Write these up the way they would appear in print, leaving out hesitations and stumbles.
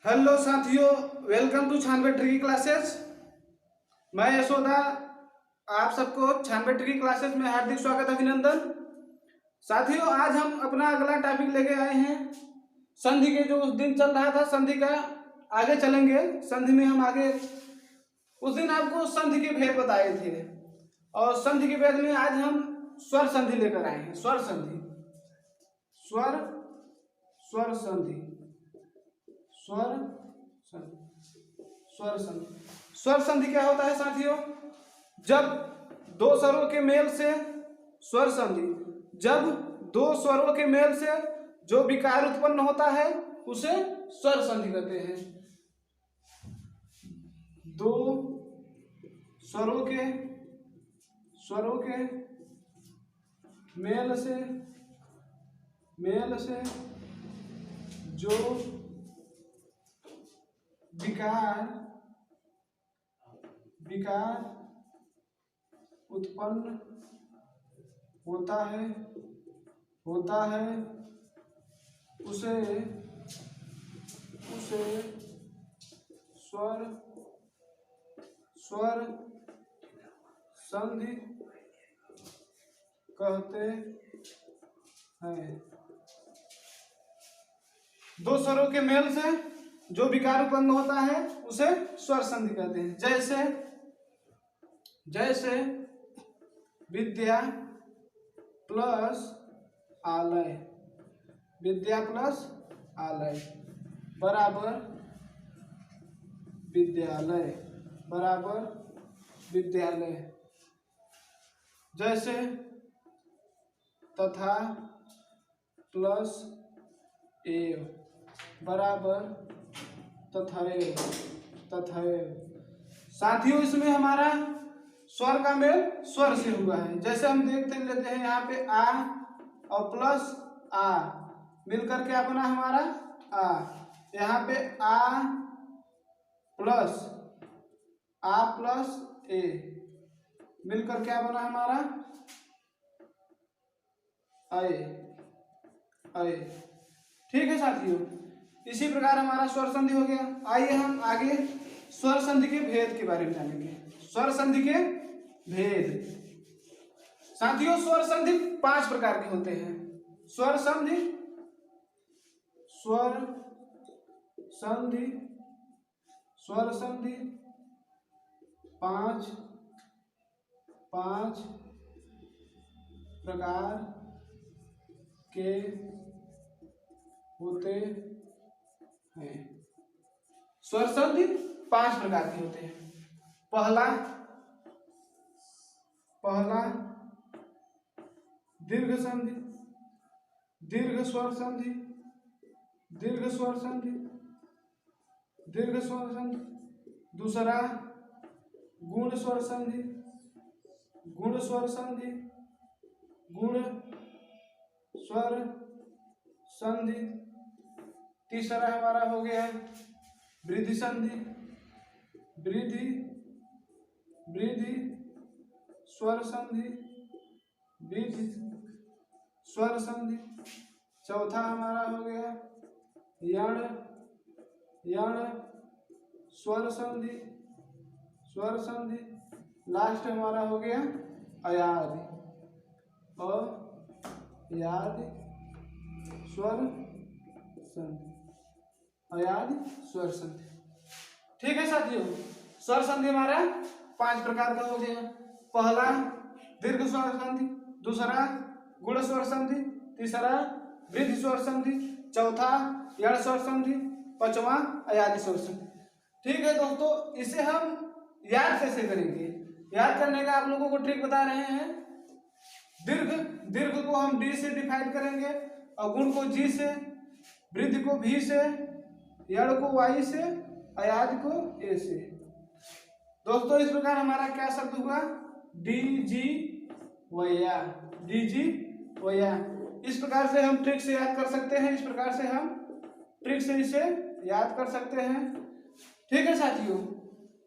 Hello साथियों, welcome to छानबे tricky classes. मैं यशोदा आप सबको छानबे ट्रिकी क्लासेस में हार्दिक स्वागत अभिनंदन। साथियों, आज हम अपना अगला टॉपिक लेके आए हैं संधि के। जो उस दिन चल रहा था संधि का, आगे चलेंगे संधि में हम आगे। उस दिन आपको संधि के भेद बताए थे और संधि के भेद में आज हम स्वर संधि लेकर आए हैं। स्वर संधि, स्वर स्वर संधि, स्वर संधि, स्वर संधि। स्वर संधि क्या होता है साथियों? जब दो स्वरों के मेल से, स्वर संधि जब दो स्वरों के मेल से जो विकार उत्पन्न होता है उसे स्वर संधि कहते हैं। दो स्वरों के मेल से जो विकार उत्पन्न होता है उसे स्वर संधि कहते हैं। दो स्वरों के मेल से जो विकार उत्पन्न होता है उसे स्वर संधि कहते हैं। जैसे विद्या प्लस आलय, विद्या प्लस आलय बराबर विद्यालय। जैसे तथा प्लस एव बराबर तथैव। साथियों, इसमें हमारा स्वर का मेल स्वर से हुआ है। जैसे हम देखते लेते हैं यहाँ पे आ और प्लस आ मिलकर क्या बना हमारा आ। यहाँ पे आ प्लस ए मिलकर क्या बना हमारा अय। ठीक है साथियों, इसी प्रकार हमारा स्वर संधि हो गया। आइए हम आगे स्वर संधि के भेद के बारे में जानेंगे। स्वर संधि के भेद साथियों, स्वर संधि 5 प्रकार के होते हैं। स्वर संधि 5 प्रकार के होते हैं। स्वर संधि 5 प्रकार के होते हैं। पहला दीर्घ संधि, दीर्घ स्वर संधि। दूसरा गुण स्वर संधि, तीसरा हमारा हो गया वृद्धि संधि, वृद्धि स्वर संधि। चौथा हमारा हो गया यण स्वर संधि। लास्ट हमारा हो गया अयादि स्वर संधि। ठीक है साथियों, स्वर संधि हमारा 5 प्रकार का हो गया। पहला दीर्घ स्वर संधि, दूसरा गुण स्वर संधि, तीसरा वृद्धि स्वर संधि, चौथा यण स्वर संधि, पांचवा अयादि स्वर संधि। ठीक है दोस्तों, इसे हम याद कैसे करेंगे? याद करने का आप लोगों को ट्रिक बता रहे हैं। दीर्घ को हम डी से डिफाइन करेंगे और गुण को जी से, वृद्धि को भी से, यण को वाई से, अयादि को ए से। दोस्तों, इस प्रकार हमारा क्या शब्द हुआ? डी जी वया। इस प्रकार से हम ट्रिक से याद कर सकते हैं। इसे याद कर सकते हैं। ठीक है साथियों,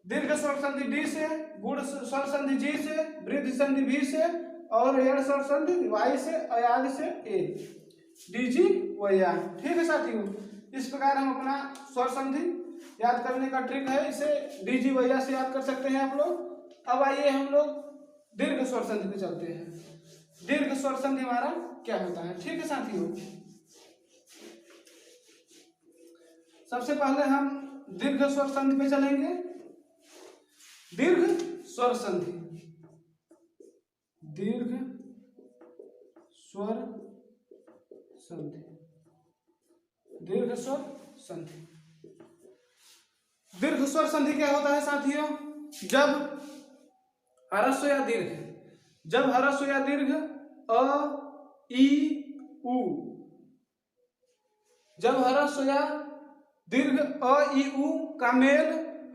दीर्घ स्वर संधि डी से, गुण स्वर संधि जी से, वृद्धि संधि भी से और यण स्वर संधि वाई से, अयादि से ए। डी जी वया। ठीक है साथियों, इस प्रकार हम अपना स्वर संधि याद करने का ट्रिक है, इसे डीजी वजह से याद कर सकते हैं आप लोग। अब आइए हम लोग दीर्घ स्वर संधि पे चलते हैं। दीर्घ स्वर संधि हमारा क्या होता है, ठीक है साथियों। सबसे पहले हम दीर्घ स्वर संधि पे चलेंगे। दीर्घ स्वर संधि, दीर्घ स्वर संधि, दीर्घ स्वर संधि। दीर्घ स्वर संधि क्या होता है साथियों, जब ह्रस्व या दीर्घ, जब ह्रस्व या दीर्घ अ ई उ, जब ह्रस्व या दीर्घ अ ई उ का मेल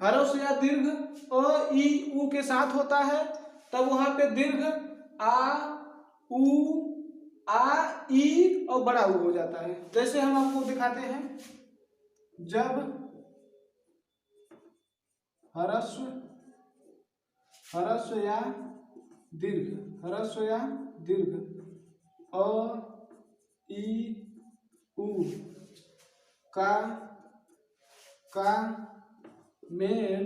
ह्रस्व या दीर्घ अ ई उ के साथ होता है, तब वहां पे दीर्घ आ उ आ ई और बड़ा उ हो जाता है। जैसे हम आपको दिखाते हैं, जब ह्रस्व ह्रस्व या दीर्घ, ह्रस्व या दीर्घ अ ई उ का मेल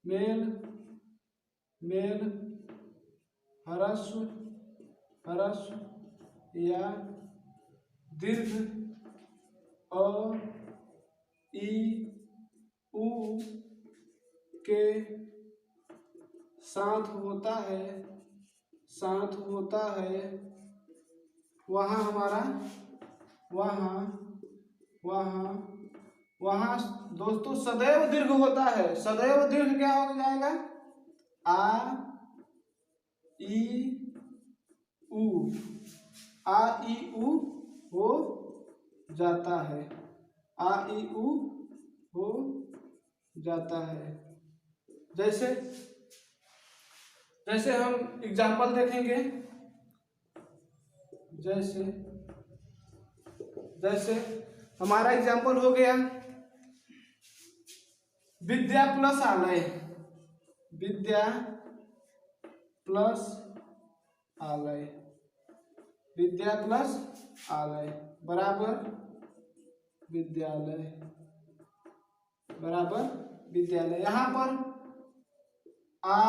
मेल मेल ह्रस्व ह्रस्व या दीर्घ अ ई उ के साथ होता है, साथ होता है, वहाँ हमारा वहाँ वहाँ वहाँ दोस्तों सदैव दीर्घ होता है। सदैव दीर्घ क्या हो जाएगा, आ ई उ, आ ई उ हो जाता है, आ ई उ हो जाता है। जैसे जैसे हम एग्जाम्पल देखेंगे, जैसे जैसे हमारा एग्जाम्पल हो गया विद्या प्लस आलय, विद्या प्लस आलय, विद्या प्लस आलय बराबर विद्यालय, बराबर विद्यालय। यहाँ पर आ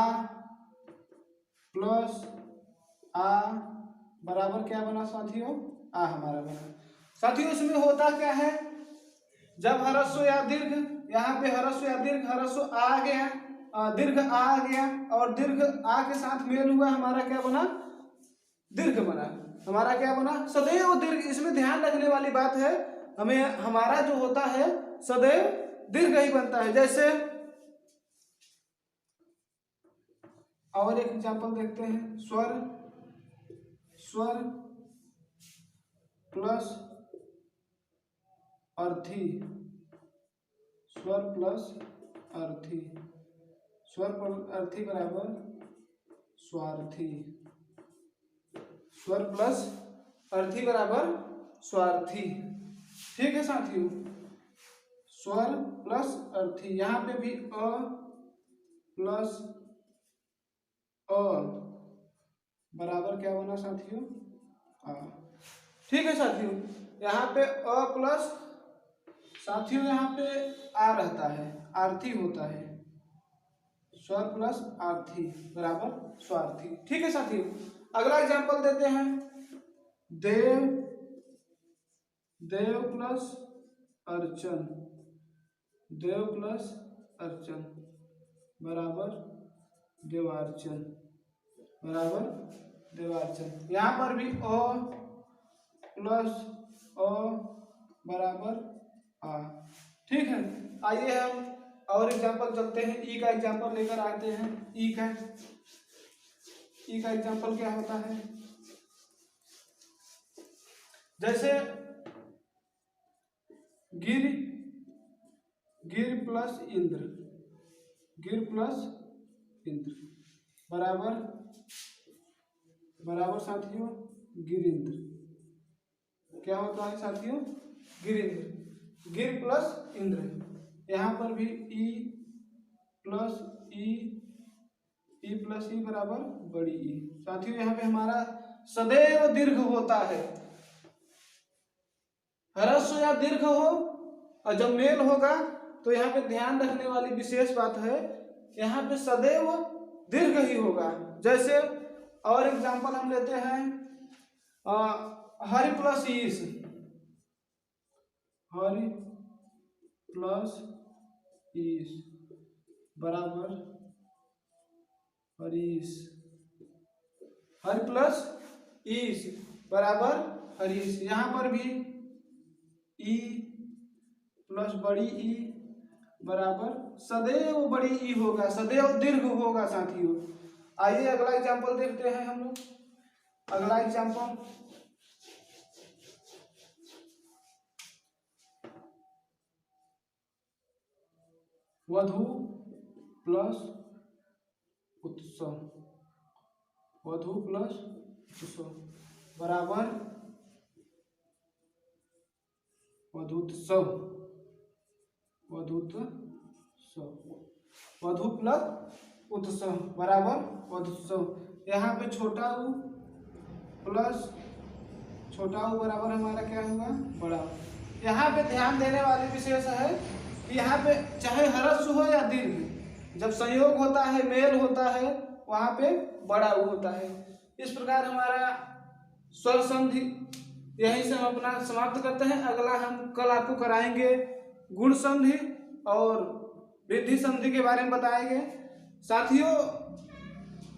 प्लस आ बराबर क्या बना साथियों, आ हमारा बना। साथियों इसमें होता क्या है, जब ह्रस्व या दीर्घ, यहाँ पे ह्रस्व या दीर्घ, ह्रस्व आ गया, दीर्घ आ गया और दीर्घ आ के साथ मेल हुआ, हमारा क्या बना, दीर्घ बना। हमारा क्या बना, सदैव दीर्घ। इसमें ध्यान रखने वाली बात है, हमें हमारा जो होता है सदैव दीर्घ ही बनता है। जैसे और एक एग्जाम्पल देखते हैं, स्वर स्वर प्लस अर्थी, स्वर प्लस अर्थी, स्वर प्लस अर्थी बराबर स्वार्थी, स्वर प्लस अर्थी बराबर स्वार्थी। ठीक है साथियों, स्वर प्लस अर्थी। यहाँ पे भी अ प्लस अ बराबर क्या बना साथियों, आ। ठीक है साथियों, यहाँ पे अ प्लस साथियों यहाँ पे आ रहता है, आर्थी होता है, स्वर प्लस आर्थी बराबर स्वार्थी। ठीक है साथियों, अगला एग्जांपल देते हैं, देव देव प्लस अर्चन, देव प्लस अर्चन बराबर देवार्चन, बराबर देवार्चन। यहाँ पर भी अ प्लस अ बराबर आ। ठीक है, आइए हम और एग्जांपल चलते हैं, ई का एग्जांपल लेकर आते हैं। ई का एग्जांपल क्या होता है, जैसे गिर गिर प्लस इंद्र, गिर प्लस इंद्र बराबर बराबर साथियों गिरिंद्र। क्या होता है साथियों, गिरिंद्र, गिर प्लस इंद्र। यहाँ पर भी ई प्लस ई प्लस ई बराबर बड़ी ई। साथियों यहाँ पे हमारा सदैव दीर्घ होता है, ह्रस्व या दीर्घ हो, और जब मेल होगा तो यहाँ पे ध्यान रखने वाली विशेष बात है, यहाँ पे सदैव दीर्घ ही होगा। जैसे और एग्जांपल हम लेते हैं, हरि प्लस ईश, हरि प्लस ईश बराबर हरीश, हरि प्लस ईश बराबर हरीश। यहाँ पर भी ई प्लस बड़ी ई बराबर सदैव बड़ी ई होगा, सदैव दीर्घ होगा साथियों। आइए अगला एग्जांपल देखते हैं हम लोग। अगला एग्जांपल, वधु प्लस उत्सव, वधु प्लस उत्सव बराबर वधूत्सव, वधूत्सव, वधु प्लस उत्सव बराबर वधूत्सव। यहाँ पे छोटा ऊ प्लस छोटा ऊ बराबर हमारा क्या होगा, बड़ा। यहाँ पे ध्यान देने वाली विशेष है कि यहाँ पे चाहे ह्रस्व हो या दीर्घ, जब संयोग होता है, मेल होता है, वहाँ पे बड़ा ऊ होता है। इस प्रकार हमारा स्वर संधि यहीं से हम अपना समाप्त करते हैं। अगला हम कल आपको कराएंगे गुण संधि और वृद्धि संधि के बारे में बताएंगे। साथियों,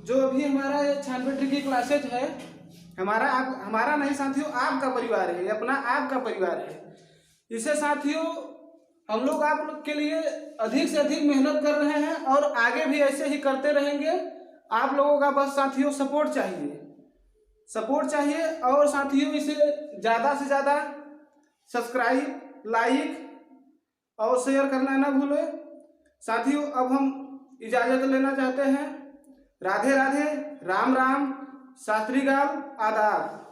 जो अभी हमारा 96 ट्रिकी क्लासेज है, हमारा नहीं साथियों, आपका परिवार है, अपना आपका परिवार है। इसे साथियों हम लोग आप लोग के लिए अधिक से अधिक मेहनत कर रहे हैं और आगे भी ऐसे ही करते रहेंगे। आप लोगों का बस साथियों सपोर्ट चाहिए और साथियों इसे ज़्यादा से ज़्यादा सब्सक्राइब, लाइक और शेयर करना ना भूलें। साथियों अब हम इजाज़त लेना चाहते हैं। राधे राधे, राम राम, शास्त्री गाल, आदाब।